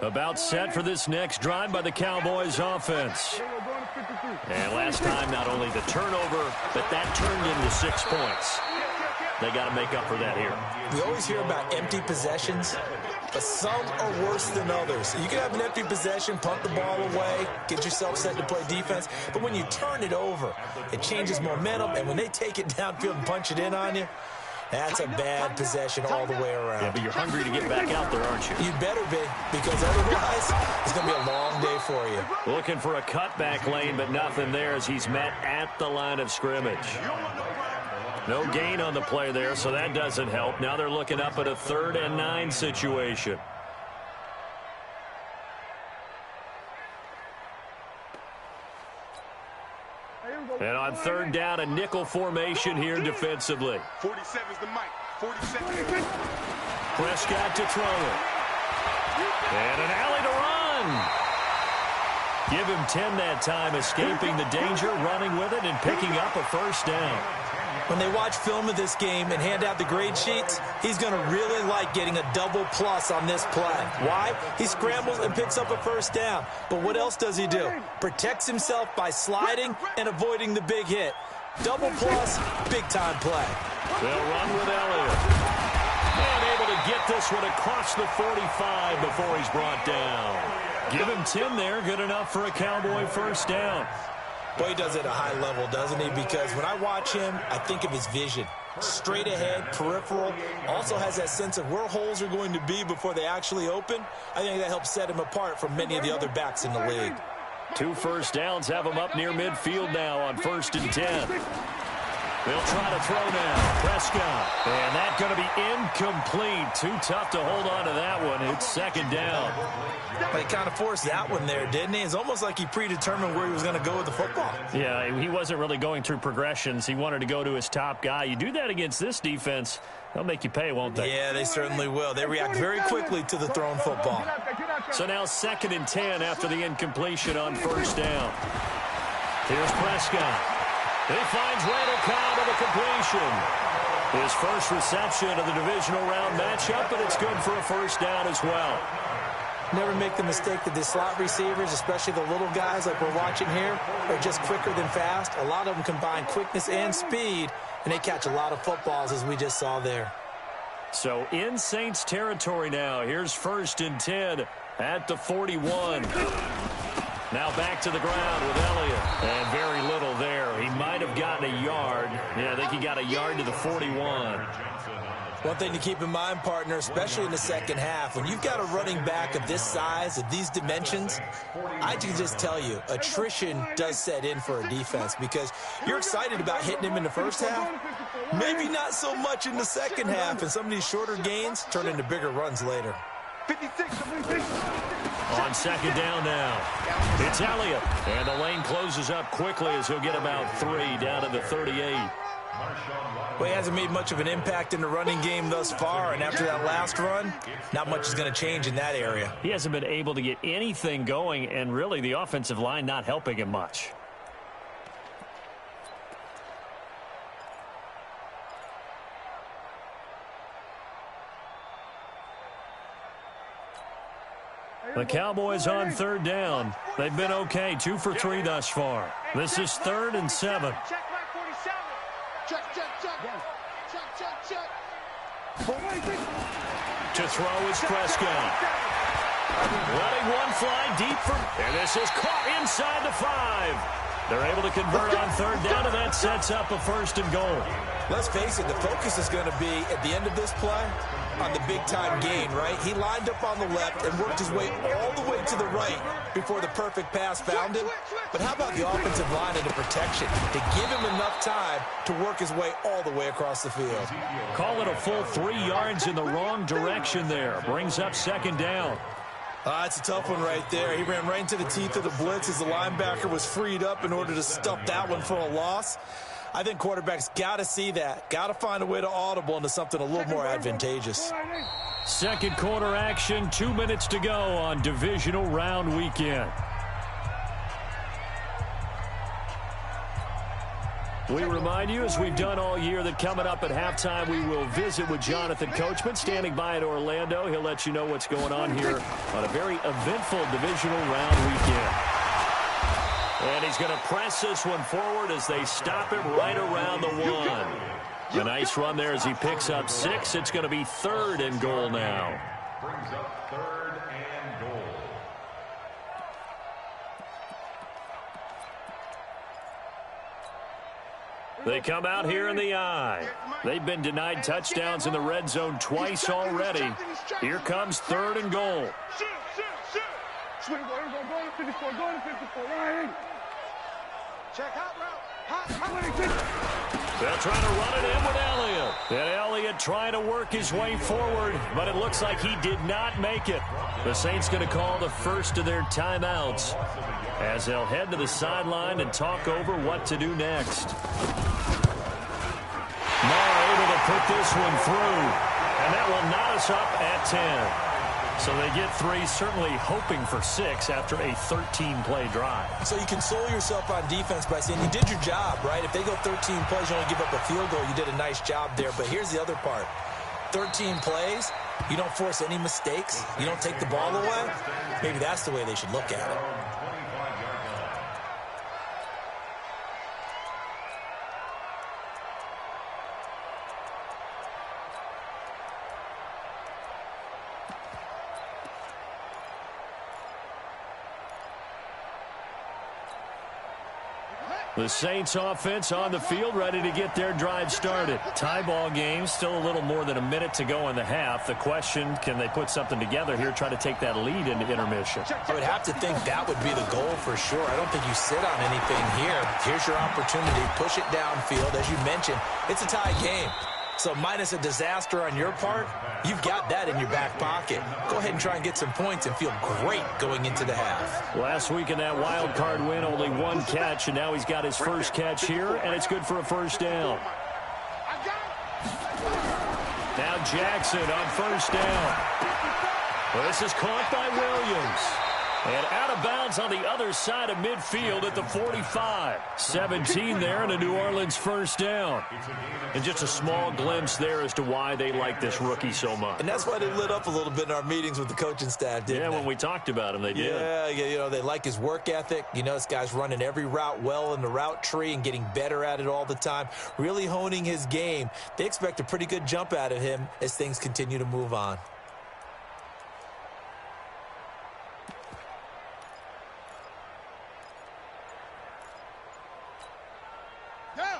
About set for this next drive by the Cowboys offense. And last time, not only the turnover, but that turned into 6 points. They got to make up for that here. We always hear about empty possessions, but some are worse than others. You can have an empty possession, punt the ball away, get yourself set to play defense, but when you turn it over, it changes momentum, and when they take it downfield and punch it in on you, that's a bad possession all the way around. Yeah, but you're hungry to get back out there, aren't you? You better be, because otherwise it's going to be a long day for you. Looking for a cutback lane, but nothing there as he's met at the line of scrimmage. No gain on the play there, so that doesn't help. Now they're looking up at a 3rd and 9 situation. And on 3rd down, a nickel formation here defensively. 47's the mic. 47. Prescott to throw it. And an alley to run. Give him 10 that time, escaping the danger, running with it, and picking up a 1st down. When they watch film of this game and hand out the grade sheets, he's going to really like getting a double plus on this play. Why? He scrambles and picks up a 1st down. But what else does he do? Protects himself by sliding and avoiding the big hit. Double plus, big-time play. They'll run with Elliott. And able to get this one across the 45 before he's brought down. Give him 10 there, good enough for a Cowboy 1st down. Boy, he does it at a high level, doesn't he? Because when I watch him, I think of his vision. Straight ahead, peripheral. Also has that sense of where holes are going to be before they actually open. I think that helps set him apart from many of the other backs in the league. 2 1st downs have him up near midfield now on 1st and 10. They'll try to throw now. Prescott. And that's going to be incomplete. Too tough to hold on to that one. It's 2nd down. But he kind of forced that one there, didn't he? It's almost like he predetermined where he was going to go with the football. Yeah, he wasn't really going through progressions. He wanted to go to his top guy. You do that against this defense, they'll make you pay, won't they? Yeah, they certainly will. They react very quickly to the thrown football. So now 2nd and 10 after the incompletion on 1st down. Here's Prescott. He finds Randall Cobb with a completion. His first reception of the divisional round matchup, but it's good for a 1st down as well. Never make the mistake that the slot receivers, especially the little guys like we're watching here, are just quicker than fast. A lot of them combine quickness and speed, and they catch a lot of footballs, as we just saw there. So in Saints territory now. Here's 1st and 10 at the 41. Now back to the ground with Elliott. And very little there. He might have gotten a yard. Yeah, I think he got a yard to the 41. One thing to keep in mind, partner, especially in the second half, when you've got a running back of this size, of these dimensions, I can just tell you, attrition does set in for a defense because you're excited about hitting him in the first half, maybe not so much in the second half, and some of these shorter gains turn into bigger runs later. On 2nd down now, it's Elliott. And the lane closes up quickly as he'll get about 3 down to the 38. Well, he hasn't made much of an impact in the running game thus far, and after that last run, not much is going to change in that area. He hasn't been able to get anything going, and really the offensive line not helping him much. The Cowboys on 3rd down. They've been okay, 2 for 3 thus far. This is 3rd and 7. To throw is Prescott. Letting one fly deep for, and this is caught inside the 5. They're able to convert on 3rd down, and that sets up a 1st and goal. Let's face it, the focus is going to be, at the end of this play, on the big-time gain, right? He lined up on the left and worked his way all the way to the right before the perfect pass found him. But how about the offensive line and the protection to give him enough time to work his way all the way across the field? Call it a full 3 yards in the wrong direction there. Brings up 2nd down. It's a tough one right there. He ran right into the teeth of the blitz as the linebacker was freed up in order to stuff that one for a loss. I think quarterbacks got to see that. Got to find a way to audible into something a little more advantageous. 2nd quarter action, 2 minutes to go on divisional round weekend. We remind you, as we've done all year, that coming up at halftime, we will visit with Jonathan Coachman, standing by in Orlando. He'll let you know what's going on here on a very eventful divisional round weekend. And he's going to press this one forward as they stop him right around the 1. A nice run there as he picks up 6. It's going to be 3rd and goal now. Brings up 3rd and goal. They come out here in the I. They've been denied touchdowns in the red zone twice already. Here comes 3rd and goal. Swing, go to 54, go to 54, Ryan. Check hot route. They'll try to run it in with Elliott. And Elliott trying to work his way forward, but it looks like he did not make it. The Saints going to call the first of their timeouts as they'll head to the sideline and talk over what to do next. Marr able to put this one through, and that will knot us up at 10. So they get 3, certainly hoping for 6 after a 13-play drive. So you console yourself on defense by saying you did your job, right? If they go 13 plays, you only give up a field goal, you did a nice job there. But here's the other part. 13 plays, you don't force any mistakes, you don't take the ball away. Maybe that's the way they should look at it. The Saints offense on the field, ready to get their drive started. Tie ball game, still a little more than a minute to go in the half. The question, can they put something together here, try to take that lead into intermission? I would have to think that would be the goal for sure. I don't think you sit on anything here. Here's your opportunity. Push it downfield. As you mentioned, it's a tie game. So minus a disaster on your part, you've got that in your back pocket. Go ahead and try and get some points and feel great going into the half. Last week in that wild card win, only 1 catch, and now he's got his first catch here, and it's good for a first down. Now Jackson on first down. Well, this is caught by Williams. And out of bounds on the other side of midfield at the 45. 17 there and a New Orleans first down. And just a small glimpse there as to why they like this rookie so much. And that's why they lit up a little bit in our meetings with the coaching staff, didn't they? Yeah, when we talked about him, they did. Yeah, you know, they like his work ethic. You know, this guy's running every route well in the route tree and getting better at it all the time. Really honing his game. They expect a pretty good jump out of him as things continue to move on.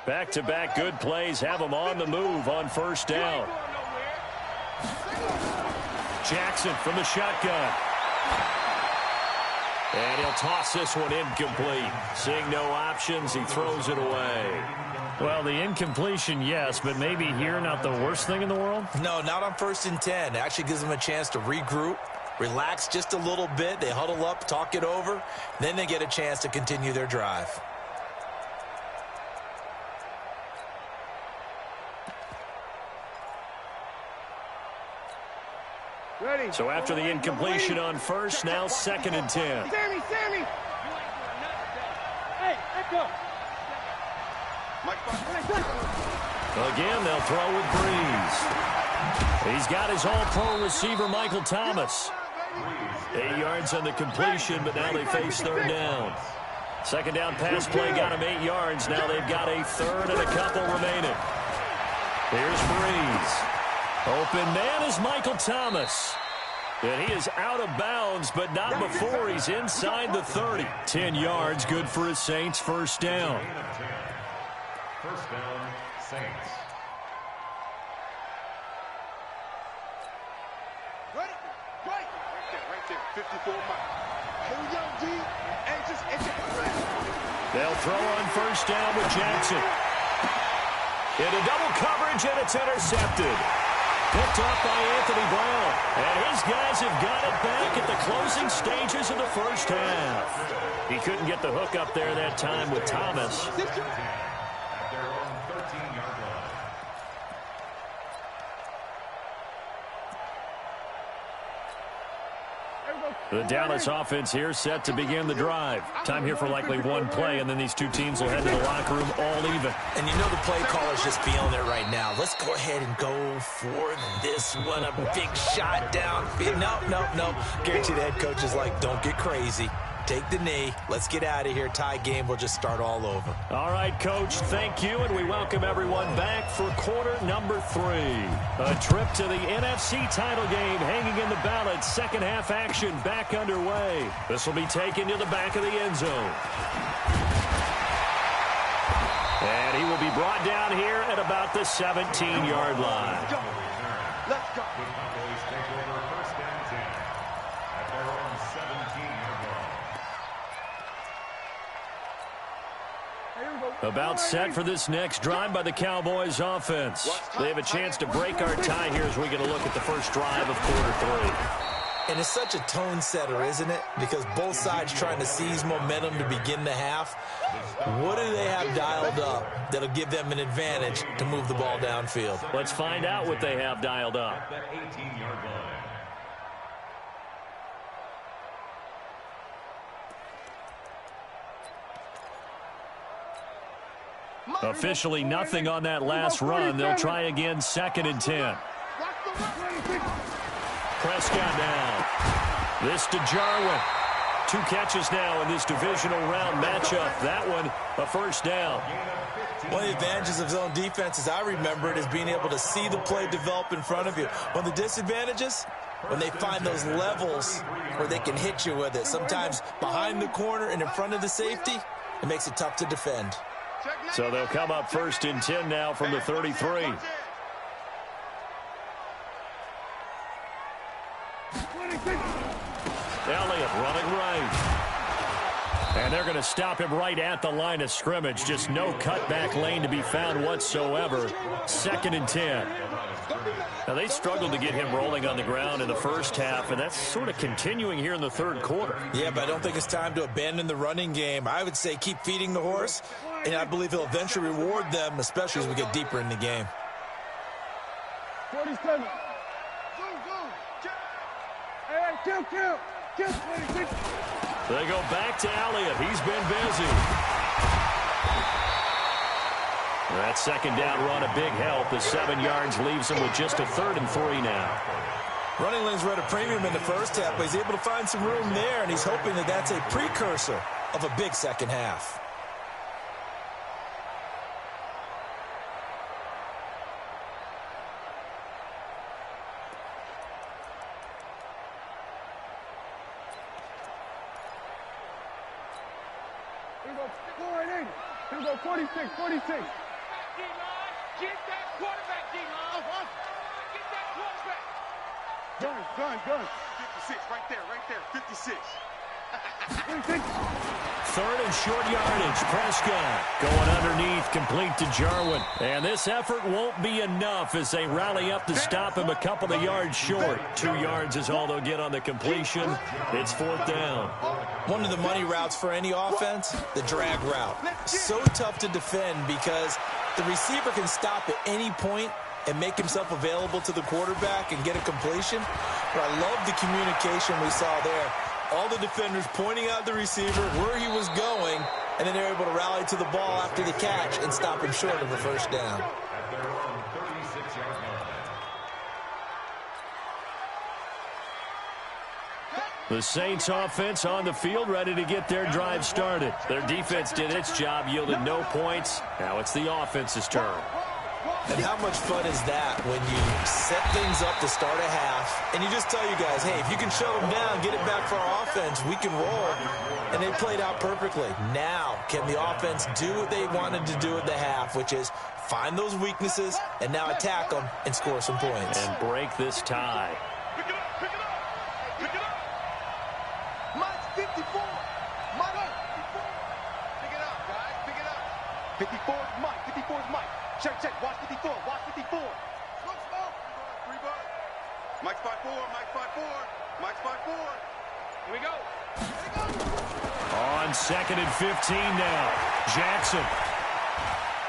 Back-to-back good plays have them on the move on first down. Jackson from the shotgun. And he'll toss this one incomplete. Seeing no options, he throws it away. Well, the incompletion, yes, but maybe here not the worst thing in the world? No, not on 1st and 10. It actually gives them a chance to regroup, relax just a little bit. They huddle up, talk it over. Then they get a chance to continue their drive. So after the incompletion on first, now 2nd and 10. Sammy! Hey, let's go! Again, they'll throw with Breeze. He's got his all-pro receiver, Michael Thomas. 8 yards on the completion, but now they face 3rd down. 2nd down pass play got him 8 yards. Now they've got a 3rd and a couple remaining. Here's Breeze. Open man is Michael Thomas. And he is out of bounds, but not before he's inside the 30. 10 yards, good for his Saints first down. First down, Saints. Right there, 54 miles. Hold young G, and just They'll throw on first down with Jackson. Into double coverage, and it's intercepted. Picked up by Anthony Brown. And his guys have got it back at the closing stages of the first half. He couldn't get the hook up there that time with Thomas. At their own 13-yard line. Everybody The Dallas offense here set to begin the drive. Time here for likely one play, and then these two teams will head to the locker room all even. And you know the play caller's just feeling it right now. Let's go ahead and go for this one. A big shot down. No. Guarantee the head coach is like, don't get crazy. Take the knee. Let's get out of here. Tie game. We'll just start all over. All right, Coach, thank you, and we welcome everyone back for quarter number 3. A trip to the NFC title game hanging in the balance. Second half action back underway. This will be taken to the back of the end zone. And he will be brought down here at about the 17-yard line. Let's go. The Cowboys take over first and 10 at their own 17-yard line. About set for this next drive by the Cowboys offense. They have a chance to break our tie here as we get a look at the first drive of quarter 3. And it's such a tone setter, isn't it? Because both sides trying to seize momentum to begin the half. What do they have dialed up that'll give them an advantage to move the ball downfield? Let's find out what they have dialed up. That 18-yard line. Officially nothing on that last run. They'll try again, 2nd and 10. Prescott now. This to Jarwin. 2 catches now in this divisional round matchup. That one, a first down. One of the advantages of zone defense, as I remember it, is being able to see the play develop in front of you. One of the disadvantages, when they find those levels where they can hit you with it. Sometimes behind the corner and in front of the safety, it makes it tough to defend. So they'll come up 1st and 10 now from the 33. Elliott running right. And they're going to stop him right at the line of scrimmage. Just no cutback lane to be found whatsoever. 2nd and 10. Now, they struggled to get him rolling on the ground in the first half, and that's sort of continuing here in the third quarter. Yeah, but I don't think it's time to abandon the running game. I would say keep feeding the horse, and I believe he'll eventually reward them, especially as we get deeper in the game. 47. Hey, kill. They go back to Elliott. He's been busy. That 2nd down run, a big help. The 7 yards leaves him with just a 3rd and 3 now. Running lanes were at a premium in the first half, but he's able to find some room there, and he's hoping that that's a precursor of a big second half. Here we go, 46. Get that quarterback, D-line. Get that quarterback. Gun. 56, right there. 56. 3rd and short yardage. Prescott going underneath, complete to Jarwin. And this effort won't be enough as they rally up to stop him a couple of yards short. 2 yards is all they'll get on the completion. It's 4th down. One of the money routes for any offense, the drag route. So tough to defend because the receiver can stop at any point and make himself available to the quarterback and get a completion. But I love the communication we saw there. All the defenders pointing out the receiver, where he was going, and then they're able to rally to the ball after the catch and stop him short of a first down. At their own 36-yard line. The Saints offense on the field, ready to get their drive started. Their defense did its job, yielded no points. Now it's the offense's turn. And how much fun is that when you set things up to start a half and you just tell you guys, hey, if you can shut them down, get it back for our offense, we can roll. And they played out perfectly. Now, can the offense do what they wanted to do at the half, which is find those weaknesses and now attack them and score some points. And break this tie. Pick it up. Mike's 54. Mike, 54. Pick it up, guys. Pick it up. 54 is Mike. 54 is Mike. Check. Watch 54. Watch 54. Smoke. 3 bucks. Mike's 5'4". Mike's 5'4". Mike's 5'4". Here we go. On 2nd and 15 now. Jackson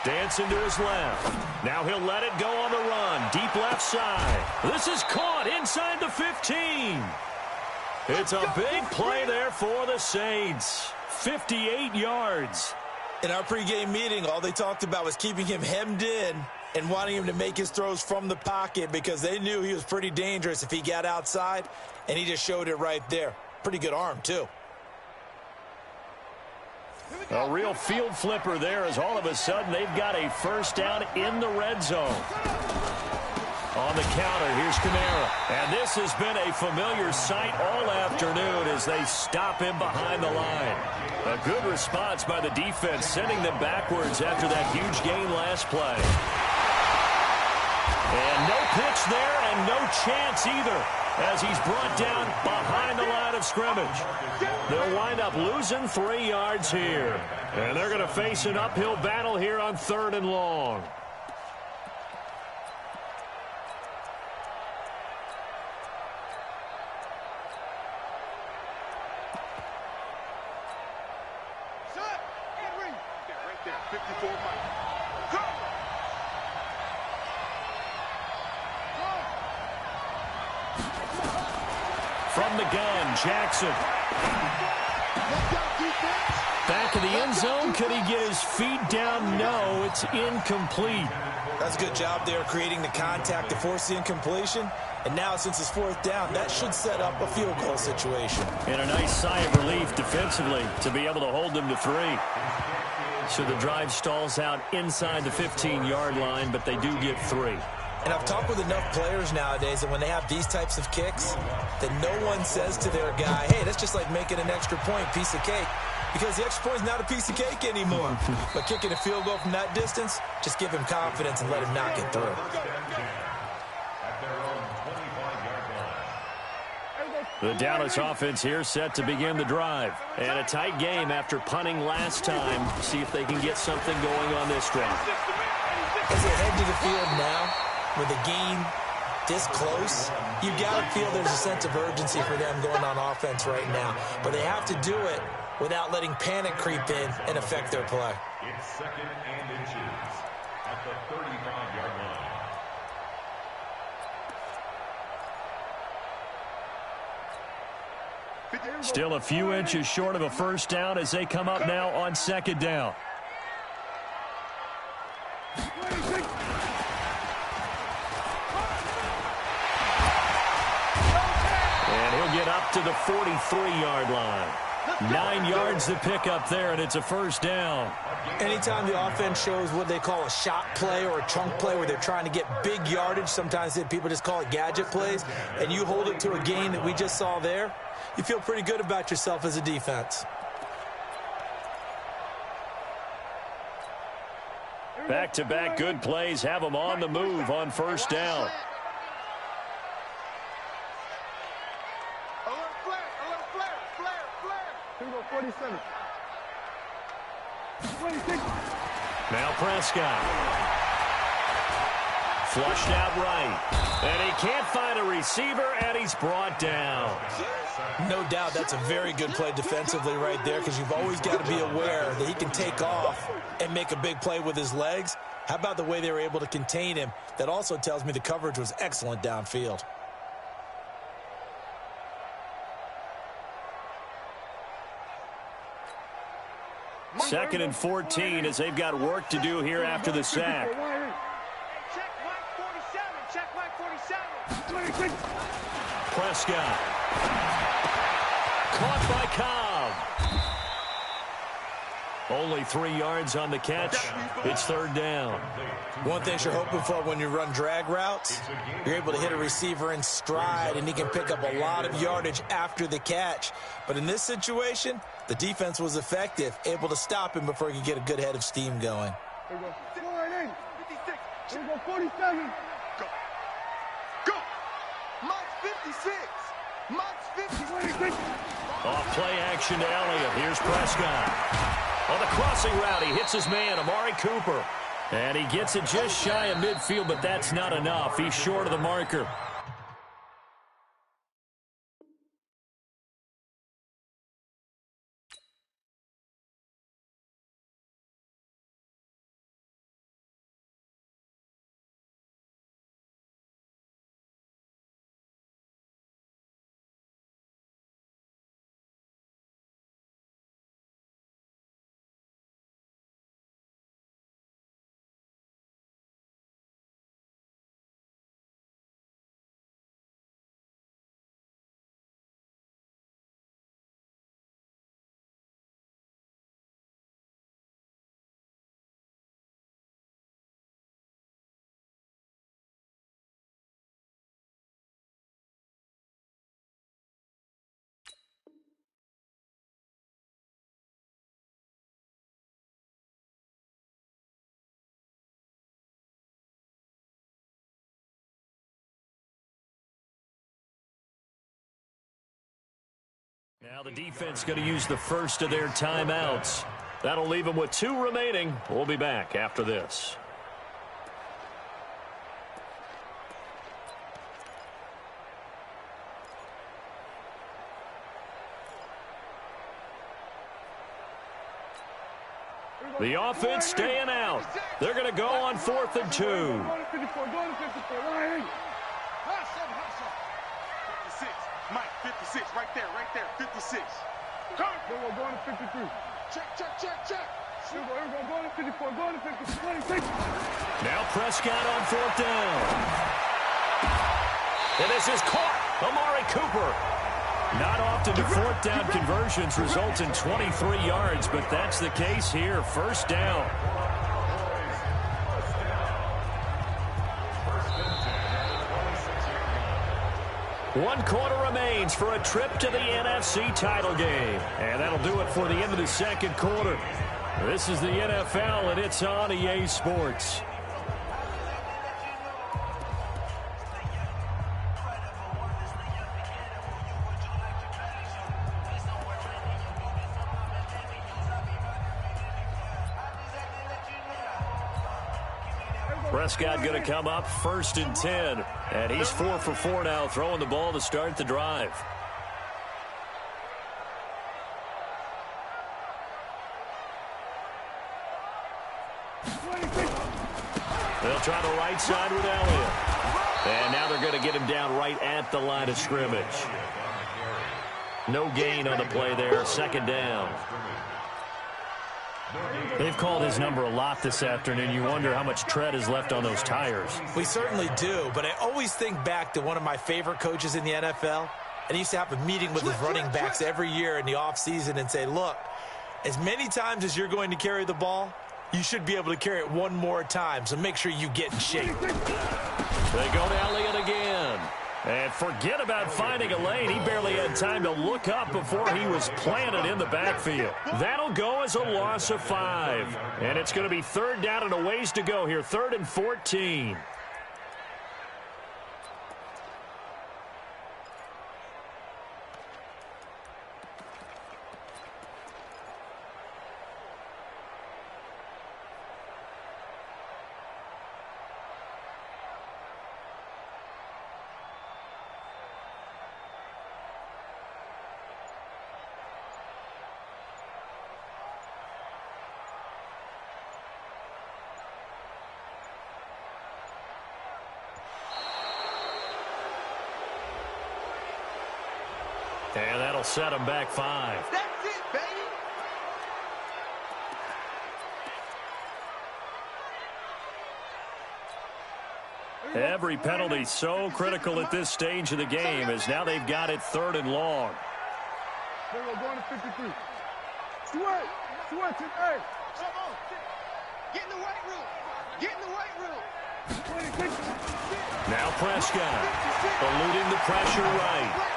dancing to his left. Now he'll let it go on the run. Deep left side. This is caught inside the 15. It's a big play there for the Saints. 58 yards. In our pregame meeting, all they talked about was keeping him hemmed in and wanting him to make his throws from the pocket because they knew he was pretty dangerous if he got outside, and he just showed it right there. Pretty good arm, too. A real field flipper there as all of a sudden they've got a first down in the red zone. On the counter, here's Kamara. And this has been a familiar sight all afternoon as they stop him behind the line. A good response by the defense, sending them backwards after that huge gain last play. And no pitch there and no chance either as he's brought down behind the line of scrimmage. They'll wind up losing 3 yards here. And they're going to face an uphill battle here on 3rd and long. From the gun, Jackson. Back of the end zone. Could he get his feet down? No, it's incomplete. That's a good job there creating the contact to force the incompletion. And now, since it's 4th down, that should set up a field goal situation. And a nice sigh of relief defensively to be able to hold them to 3. So the drive stalls out inside the 15-yard line, but they do get 3. And I've talked with enough players nowadays that when they have these types of kicks, that no one says to their guy, hey, that's just like making an extra point, piece of cake. Because the extra point is not a piece of cake anymore. But kicking a field goal from that distance, just give him confidence and let him knock it through. The Dallas offense here set to begin the drive. And a tight game after punting last time. See if they can get something going on this drive. As they head to the field now, with a game this close, you got to feel there's a sense of urgency for them going on offense right now. But they have to do it without letting panic creep in and affect their play. It's 2nd and inches at the 35-yard line. Still a few inches short of a first down as they come up now on 2nd down. And he'll get up to the 43-yard line. 9 yards to pick up there, and it's a first down. Anytime the offense shows what they call a shot play or a chunk play where they're trying to get big yardage, sometimes people just call it gadget plays, and you hold it to a gain that we just saw there, you feel pretty good about yourself as a defense. Back-to-back good plays have them on the move on first down. Here we go, 47. 26. Now Prescott. Flushed out right. And he can't find a receiver, and he's brought down. No doubt that's a very good play defensively right there because you've always got to be aware that he can take off and make a big play with his legs. How about the way they were able to contain him? That also tells me the coverage was excellent downfield. Second and 14 as they've got work to do here after the sack. Check Mike 47. Check Mike 47. Prescott. Caught by Cobb. Only 3 yards on the catch. It's third down. One thing you're hoping for when you run drag routes, you're able to hit a receiver in stride, and he can pick up a lot of yardage after the catch. But in this situation, the defense was effective, able to stop him before he could get a good head of steam going. Here we go. 56. Here we go, 47. Go. Go. Mike's 56. Mike's 56. Off play action to Elliott. Here's Prescott. On the crossing route, he hits his man, Amari Cooper. And he gets it just shy of midfield, but that's not enough. He's short of the marker. Now the defense going to use the first of their timeouts. That'll leave them with 2 remaining. We'll be back after this. The offense staying out. They're going to go on 4th and 2. 56, Mike, 56, right there, 56. Come on. Going to 53. Check. Here we go, going to 54, going to 56. Now Prescott on 4th down. And this is caught. Amari Cooper. Not often do 4th down conversions result in 23 yards, but that's the case here. 1st down. One quarter remains for a trip to the NFC title game. And that'll do it for the end of the 2nd quarter. This is the NFL, and it's on EA Sports. Prescott going to come up 1st and 10. And he's 4 for 4 now, throwing the ball to start the drive. They'll try the right side with Elliott. And now they're going to get him down right at the line of scrimmage. No gain on the play there. 2nd down. They've called his number a lot this afternoon. You wonder how much tread is left on those tires. We certainly do, but I always think back to one of my favorite coaches in the NFL, and he used to have a meeting with his running backs every year in the offseason and say, look, as many times as you're going to carry the ball, you should be able to carry it one more time, so make sure you get in shape. They go to Elliott again. And forget about finding a lane. He barely had time to look up before he was planted in the backfield. That'll go as a loss of 5. And it's going to be 3rd down and a ways to go here. 3rd and 14. And that'll set him back 5. That's it, baby. Every penalty so critical at this stage of the game as now they've got it 3rd and long. Here we're going to 53. Switch, hey. Come on. Get in the weight room. Now Prescott eluding the pressure right.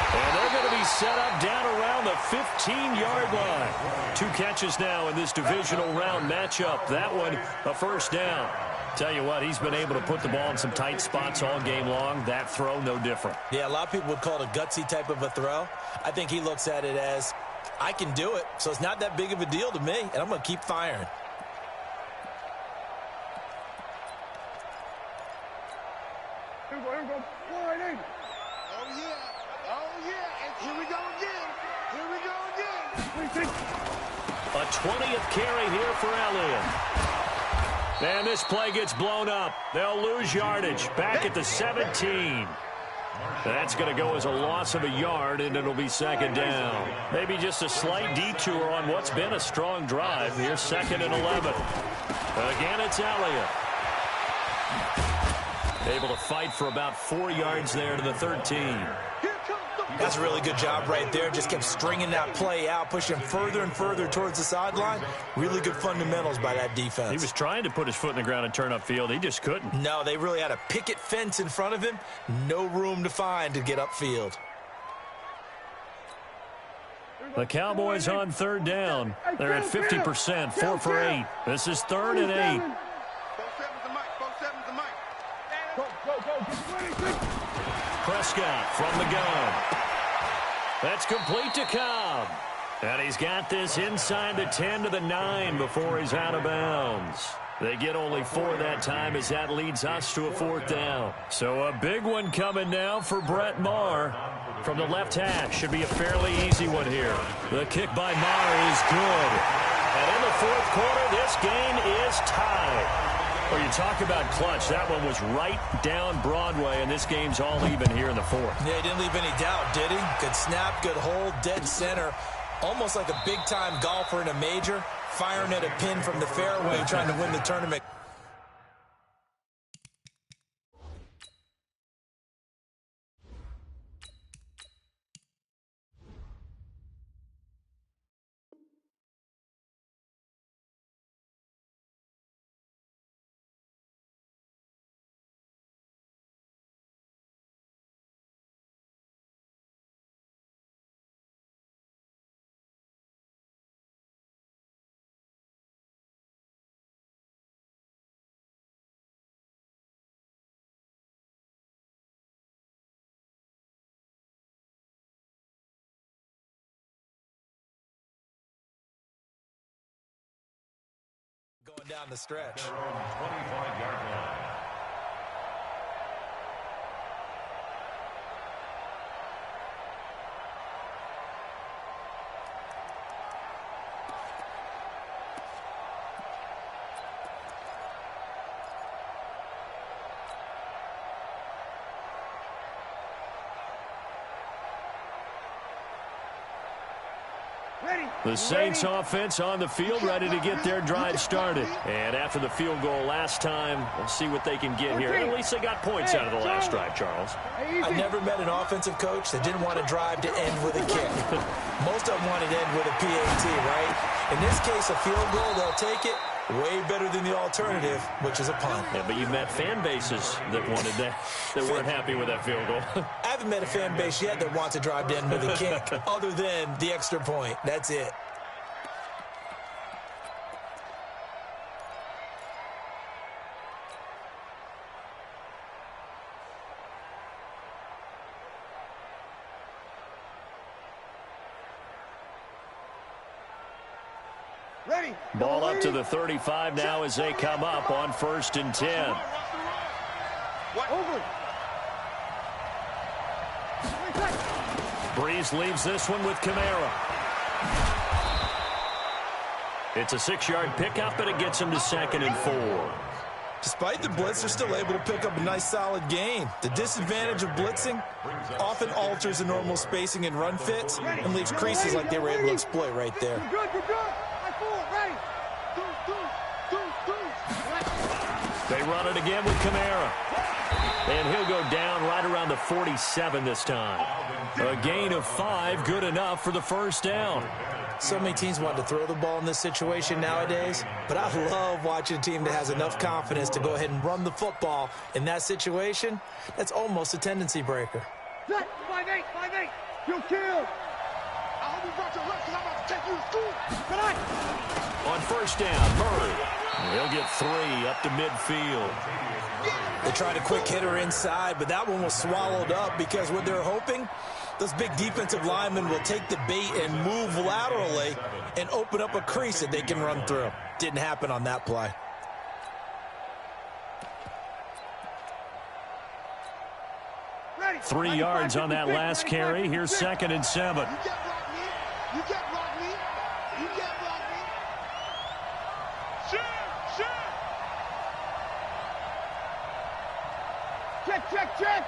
And they're going to be set up down around the 15-yard line. 2 catches now in this divisional round matchup. That one a 1st down. Tell you what, he's been able to put the ball in some tight spots all game long. That throw, no different. Yeah, a lot of people would call it a gutsy type of a throw. I think he looks at it as, I can do it, so it's not that big of a deal to me, and I'm going to keep firing. Here we go. 180. Oh, yeah. And here we go again. A 20th carry here for Elliott. And this play gets blown up. They'll lose yardage back at the 17. That's going to go as a loss of a yard, and it'll be 2nd down. Maybe just a slight detour on what's been a strong drive. Here's 2nd and 11. Again, it's Elliott. Able to fight for about 4 yards there to the 13. That's a really good job right there. Just kept stringing that play out, pushing him further and further towards the sideline. Really good fundamentals by that defense. He was trying to put his foot in the ground and turn upfield. He just couldn't. No, they really had a picket fence in front of him. No room to find to get upfield. The Cowboys on 3rd down. They're at 50%, 4 for 8. This is 3rd and 8. Prescott from the gun. That's complete to Cobb. And he's got this inside the 10 to the 9 before he's out of bounds. They get only 4 that time as that leads us to a 4th down. So a big one coming now for Brett Maher. From the left hash, should be a fairly easy one here. The kick by Maher is good. And in the 4th quarter, this game is tied. Well, you talk about clutch. That one was right down Broadway, and this game's all even here in the 4th. Yeah, he didn't leave any doubt, did he? Good snap, good hold, dead center. Almost like a big-time golfer in a major, firing at a pin from the fairway, trying to win the tournament. Going down the stretch. 25-yard line. The Saints offense on the field, ready to get their drive started. And after the field goal last time, we'll see what they can get here. At least they got points out of the last drive, Charles. I never met an offensive coach that didn't want to drive to end with a kick. Most of them wanted to end with a PAT, right? In this case, a field goal, they'll take it. Way better than the alternative, which is a punt. Yeah, but you met fan bases that wanted that weren't happy with that field goal. I haven't met a fan base yet that wants to drive to end with a kick, other than the extra point. That's it. Ready. Ball up to the 35 now as they come up on 1st and 10. Over. Breeze leaves this one with Kamara. It's a 6-yard pickup, and it gets him to 2nd and 4. Despite the blitz, they're still able to pick up a nice, solid gain. The disadvantage of blitzing often alters the normal spacing and run fits and leaves creases like they were able to exploit right there. You're good. Ready. They run it again with Kamara. And he'll go down right around the 47 this time. A gain of 5, good enough for the 1st down. So many teams want to throw the ball in this situation nowadays, but I love watching a team that has enough confidence to go ahead and run the football in that situation. That's almost a tendency breaker. 5-8. You kill. I hope you brought your lunch because I'm about to take you to school. Good night. On 1st down, Murray. He'll get 3 up to midfield. They tried a quick hitter inside, but that one was swallowed up because what they're hoping, those big defensive linemen will take the bait and move laterally and open up a crease that they can run through. Didn't happen on that play. Ready. 3 yards on that last carry. Here's 2nd and 7. You can't block me. Sure. Check.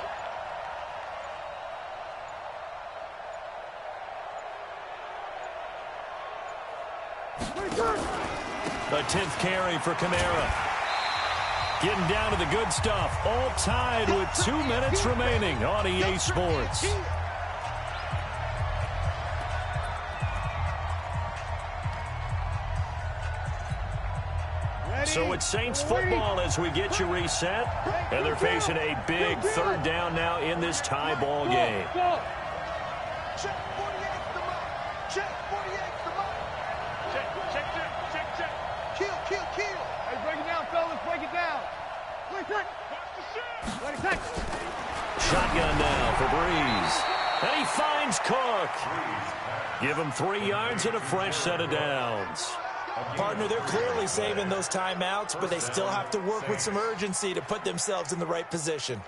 The 10th carry for Kamara. Getting down to the good stuff. All tied with 2 minutes remaining on EA Sports. So it's Saints football as we get you reset. And they're facing a big 3rd down now in this tie ball game. Check 48's the mark. Check 48's the mark. Check. Kill. Hey, break it down, fellas. Break it down. Play set. Ready, set. Shotgun now for Breeze. And he finds Cook. Give him 3 yards and a fresh set of downs. Partner, they're clearly saving those timeouts, but they still have to work with some urgency to put themselves in the right position.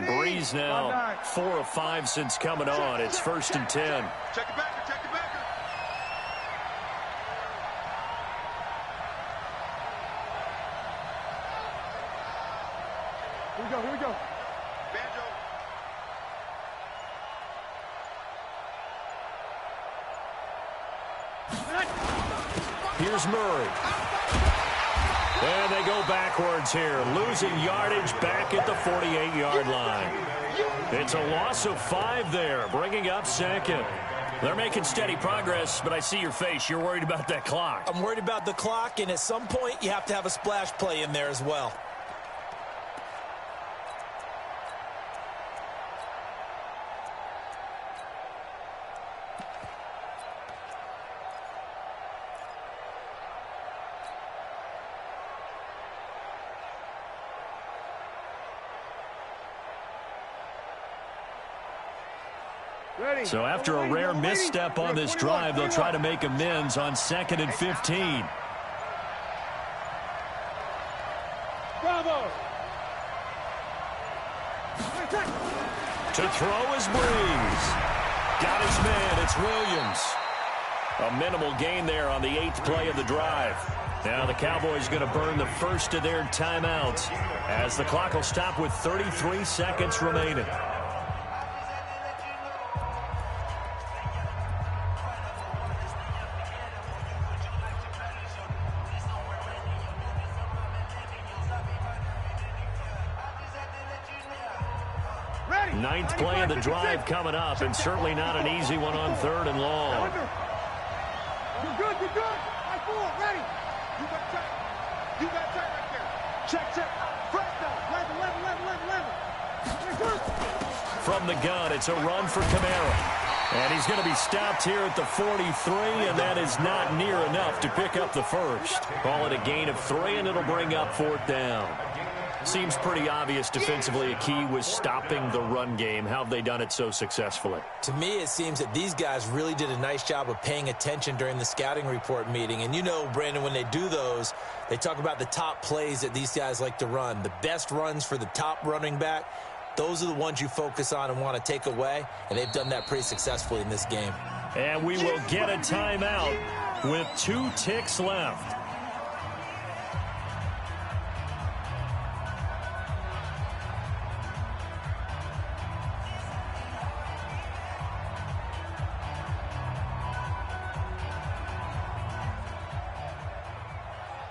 Breeze now 4 of 5 since coming on. It's 1st and 10. Check the backer, check the backer. Here we go. Banjo. Here's Murray. And they go backwards here, losing yardage back at the 48-yard line. It's a loss of 5 there, bringing up 2nd. They're making steady progress, but I see your face. You're worried about that clock. I'm worried about the clock, and at some point, you have to have a splash play in there as well. So after a rare misstep on this drive, they'll try to make amends on 2nd and 15. Bravo. To throw is Breeze. Got his man. It's Williams. A minimal gain there on the 8th play of the drive. Now the Cowboys going to burn the first of their timeouts as the clock will stop with 33 seconds remaining. Ninth play of the drive coming up, and certainly not an easy one on 3rd and long. You're good. High 4, ready. You got tight right there. Check. Fresh down. 11. From the gun, it's a run for Kamara. And he's going to be stopped here at the 43, and that is not near enough to pick up the first. Call it a gain of 3, and it'll bring up 4th down. Seems pretty obvious defensively a key was stopping the run game. How have they done it so successfully? To me, it seems that these guys really did a nice job of paying attention during the scouting report meeting. And you know, Brandon, when they do those, they talk about the top plays that these guys like to run. The best runs for the top running back, those are the ones you focus on and want to take away. And they've done that pretty successfully in this game. And we will get a timeout with 2 ticks left.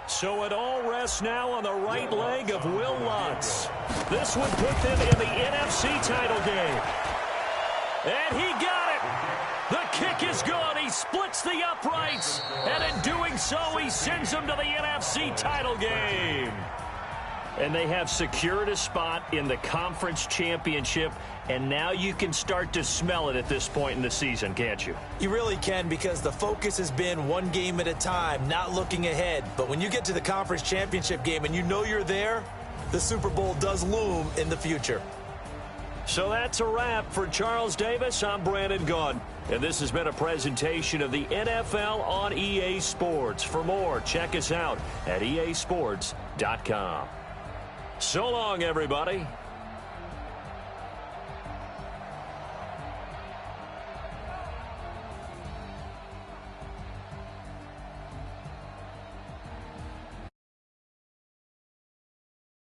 So it all rests now on the right leg of Will Lutz. This would put them in the NFC title game. And he got it. The kick is good. He splits the uprights. And in doing so, he sends them to the NFC title game. And they have secured a spot in the conference championship. And now you can start to smell it at this point in the season, can't you? You really can, because the focus has been one game at a time, not looking ahead. But when you get to the conference championship game and you know you're there, the Super Bowl does loom in the future. So that's a wrap for Charles Davis. I'm Brandon Gaudin. And this has been a presentation of the NFL on EA Sports. For more, check us out at easports.com. So long, everybody.